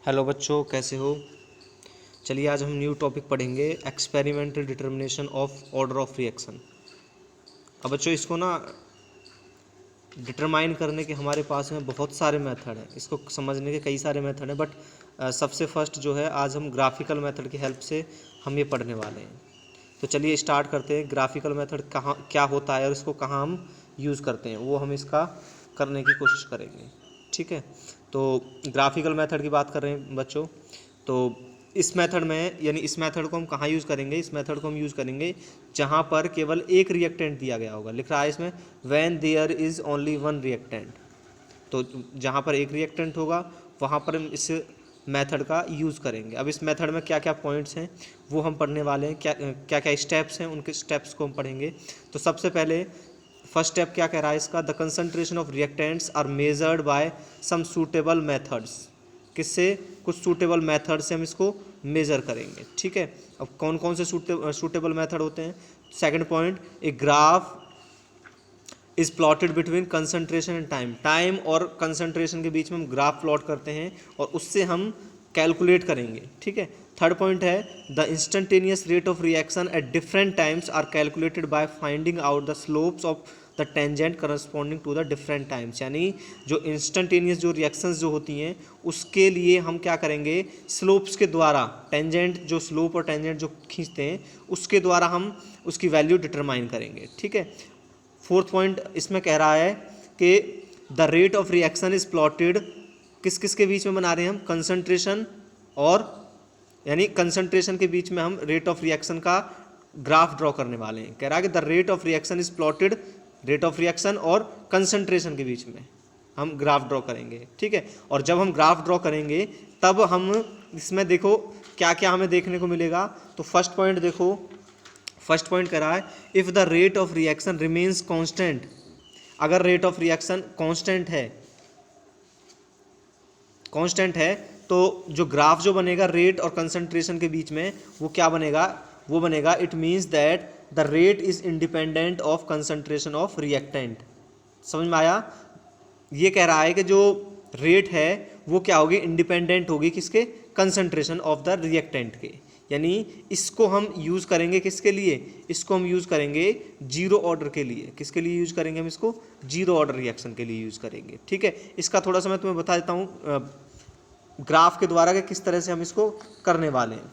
Hello बच्चों, कैसे हो। चलिए आज हम न्यू टॉपिक पढ़ेंगे, experimental determination of order of reaction. अब बच्चों इसको ना डिटरमाइन करने के हमारे पास में बहुत सारे मेथड हैं, इसको समझने के कई सारे मेथड हैं, बट सबसे फर्स्ट जो है आज हम ग्राफिकल मेथड की हेल्प से हम ये पढ़ने वाले हैं। तो चलिए स्टार्ट करते हैं। ग्राफिकल मेथड कहाँ क्या होता है और इसको कहाँ हम यूज़ करते हैं वो हम इसका करने की कोशिश करेंगे। ठीक है, तो ग्राफिकल मेथड की बात कर रहे हैं बच्चों। तो इस मेथड में यानी इस मेथड को हम कहाँ यूज़ करेंगे, इस मेथड को हम यूज़ करेंगे जहाँ पर केवल एक रिएक्टेंट दिया गया होगा। लिख रहा है इसमें when there is only one reactant. तो जहाँ पर एक रिएक्टेंट होगा वहाँ पर हम इस मेथड का यूज़ करेंगे। अब इस मेथड में क्या क्या पॉइंट्स हैं वो हम पढ़ने वाले हैं, क्या क्या स्टेप्स हैं उनके स्टेप्स को हम पढ़ेंगे। तो सबसे पहले फर्स्ट स्टेप क्या कह रहा है इसका, the concentration of reactants are measured by some suitable methods. किससे, कुछ सूटेबल मेथड से हम इसको मेज़र करेंगे। ठीक है, अब कौन कौन से सूटेबल मेथड होते हैं। Second point, a graph is plotted between concentration and time. Time और कंसंट्रेशन के बीच में हम ग्राफ प्लॉट करते हैं और उससे हम कैलकुलेट करेंगे। ठीक है, थर्ड पॉइंट है the instantaneous rate of reaction at different times are calculated by finding out the slopes of the tangent corresponding to the different times. यानी जो इंस्टेंटेनियस जो रिएक्शंस जो होती हैं उसके लिए हम क्या करेंगे, स्लोप्स के द्वारा, टेंजेंट जो स्लोप और टेंजेंट जो खींचते हैं उसके द्वारा हम उसकी वैल्यू डिटरमाइन करेंगे। ठीक है, फोर्थ पॉइंट इसमें कह रहा है कि the rate of reaction is plotted, किस किस के बीच में बना रहे हैं हम, कंसंट्रेशन और यानी कंसंट्रेशन के बीच में हम रेट ऑफ रिएक्शन का ग्राफ ड्रॉ करने वाले हैं। कह रहा है कि the rate of reaction is plotted, rate of reaction और कंसंट्रेशन के बीच में हम ग्राफ ड्रॉ करेंगे। ठीक है, और जब हम ग्राफ ड्रॉ करेंगे तब हम इसमें देखो क्या क्या हमें देखने को मिलेगा। तो फर्स्ट पॉइंट देखो, फर्स्ट पॉइंट कह रहा है if the rate of reaction remains constant. अगर रेट ऑफ रिएक्शन कांस्टेंट है, कांस्टेंट है तो जो ग्राफ जो बनेगा रेट और कंसंट्रेशन के बीच में वो क्या बनेगा, वो बनेगा it means that the rate is independent of concentration of reactant. समझ में आया। ये कह रहा है कि जो रेट है वो क्या होगी, इंडिपेंडेंट होगी किसके, कंसंट्रेशन ऑफ द रिएक्टेंट के। यानी इसको हम यूज़ करेंगे किसके लिए, इसको हम यूज़ करेंगे जीरो ऑर्डर के लिए। किसके लिए यूज़ करेंगे हम इसको, जीरो ऑर्डर रिएक्शन के लिए यूज़ करेंगे। ठीक है, इसका थोड़ा सा मैं तुम्हें बता देता हूँ ग्राफ के द्वारा कि किस तरह से हम इसको करने वाले हैं।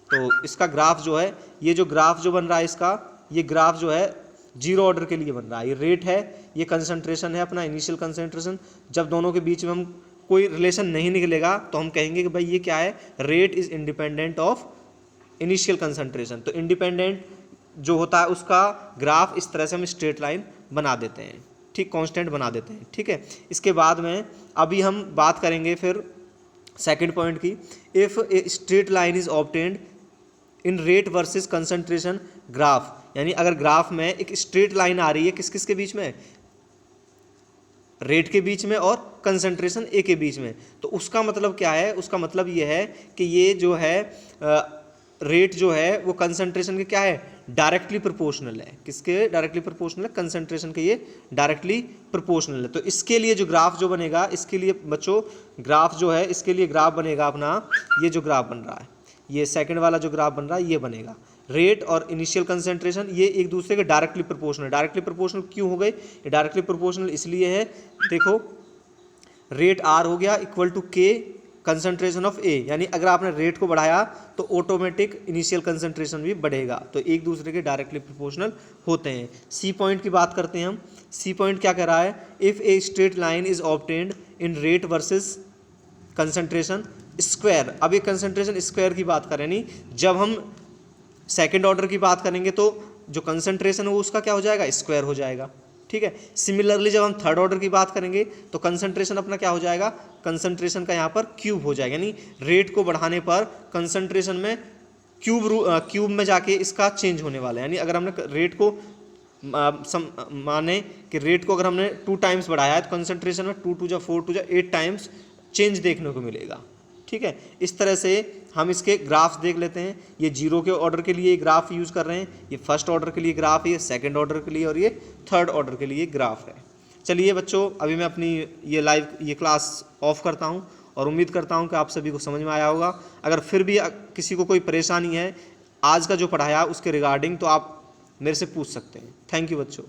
तो इसका ग्राफ जो है, ये जो ग्राफ जो बन रहा है इसका, ये ग्राफ जो है जीरो ऑर्डर के लिए बन रहा है। ये रेट है, ये कंसंट्रेशन है अपना इनिशियल कंसंट्रेशन। जब दोनों के बीच में हम कोई रिलेशन नहीं निकलेगा तो हम कहेंगे कि भाई ये क्या है, rate is independent of initial concentration. तो इंडिपेंडेंट जो होता है उसका ग्राफ इस तरह से हम स्ट्रेट लाइन बना देते हैं। ठीक, कांस्टेंट बना देते हैं। ठीक है, इसके बाद में अभी हम बात करेंगे फिर सेकंड पॉइंट की, if a straight line is obtained in rate versus concentration graph. यानी अगर ग्राफ में एक स्ट्रेट लाइन आ रही है किस किस के बीच में, रेट के बीच में और कंसंट्रेशन ए के बीच में, तो उसका मतलब क्या है, उसका मतलब ये है कि ये जो है रेट जो है वो कंसंट्रेशन के क्या है, डायरेक्टली प्रोपोर्शनल है। किसके डायरेक्टली प्रोपोर्शनल है, कंसंट्रेशन के ये डायरेक्टली प्रोपोर्शनल है। तो इसके लिए जो ग्राफ जो बनेगा, इसके लिए बच्चों ग्राफ जो है, इसके लिए ग्राफ बनेगा अपना, ये जो ग्राफ बन रहा है, ये सेकंड वाला जो ग्राफ बन रहा है ये बनेगा। रेट और इनिशियल कंसंट्रेशन ये एक दूसरे के डायरेक्टली प्रोपोर्शनल। डायरेक्टली प्रोपोर्शनल क्यों हो गए, ये डायरेक्टली प्रोपोर्शनल इसलिए है, देखो रेट आर हो गया इक्वल टू के कंसंट्रेशन ऑफ ए। यानी अगर आपने रेट को बढ़ाया तो ऑटोमेटिक इनिशियल कंसंट्रेशन भी बढ़ेगा। तो एक दूसरे के डायरेक्टली प्रोपोर्शनल होते हैं। सी पॉइंट की बात करते हैं हम। सी पॉइंट क्या कह रहा है, if a straight line is obtained in rate versus concentration square. अब ये कंसंट्रेशन स्क्वायर की बात करें, नहीं जब हम सेकेंड ऑर्डर की बात करेंगे तो जो कंसंट्रेशन है वो उसका क्या हो जाएगा, स्क्वायर हो जाएगा। ठीक है, सिमिलरली जब हम थर्ड ऑर्डर की बात करेंगे तो कंसंट्रेशन अपना क्या हो जाएगा, कंसंट्रेशन का यहाँ पर क्यूब हो जाएगा। यानी रेट को बढ़ाने पर कंसंट्रेशन में क्यूब में जाके इसका चेंज होने वाला है। यानी अगर हमने रेट को माने कि रेट को अगर हमने 2 टाइम्स बढ़ाया है तो कंसंट्रेशन में 2 2 4 2 8 टाइम्स चेंज देखने को मिलेगा। ठीक है, इस तरह से हम इसके ग्राफ्स देख लेते हैं। ये जीरो के ऑर्डर के लिए ग्राफ यूज़ कर रहे हैं, ये फर्स्ट ऑर्डर के लिए ग्राफ है, ये सेकंड ऑर्डर के लिए और ये थर्ड ऑर्डर के लिए ग्राफ है। चलिए बच्चों, अभी मैं अपनी ये क्लास ऑफ करता हूँ और उम्मीद करता हूँ कि आप सभी को समझ में आया होगा। अगर फिर भी किसी को कोई परेशानी है आज का जो पढ़ाया उसके रिगार्डिंग, तो आप मेरे से पूछ सकते हैं। थैंक यू बच्चों।